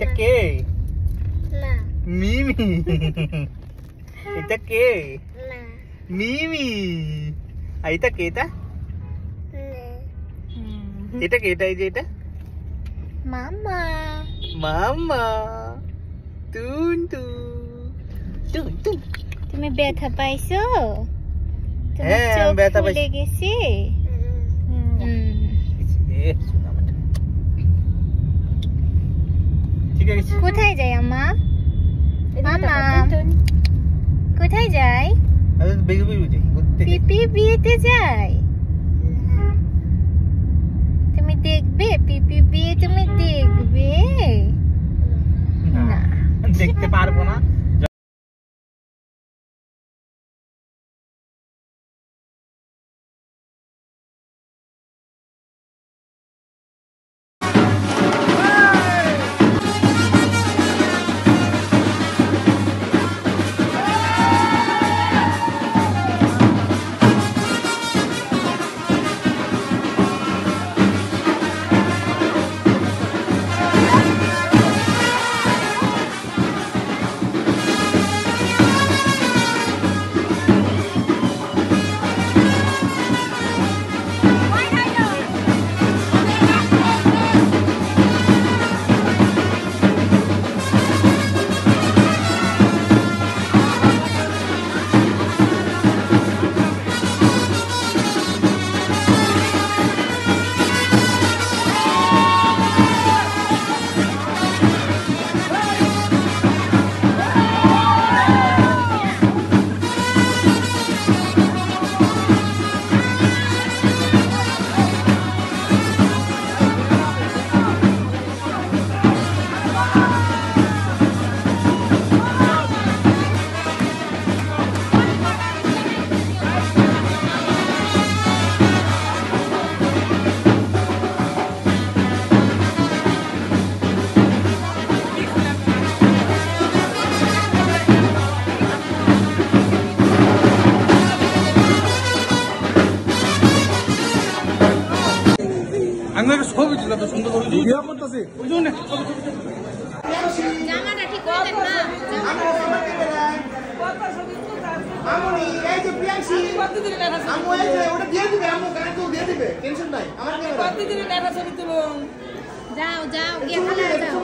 এটা কে? না মিমি। এটা কে? না মিমি। আর এটা কে? এটা না এটা কে? এটা এই যে এটা মামা মামা। টুনটু টুন। তুমি ব্যথা পাইছো? তোমার হ্যাঁ, চোখ ব্যথা ফুলে পাইছি। গেছে? ঠিক আছে। কোথায় যাই আম্মা? মামা কোথায় যাই? আরে বেগু বেগু যাই ঘুরতে। পিপি বিয়েতে যাই। তুমি দেখবে পিপি বিয়ে? তুমি দেখবে? না, দেখতে পারবো না। আমি একটা ছবি তুললাম তো সুন্দর করে ভিডিও করতেছি ওই জন্য জামাটা ঠিক করে দেন না। আমনি এই যে প্রিয়াংশী প্রতিদিন লেখা ছবি আমু এই যে ওটা দিয়ে দিবে আমু গান তো দিয়ে দিবে টেনশন নাই আমার প্রতিদিন লেখা ছবি তুলুন যাও যাও গিয়ে খালা যাও।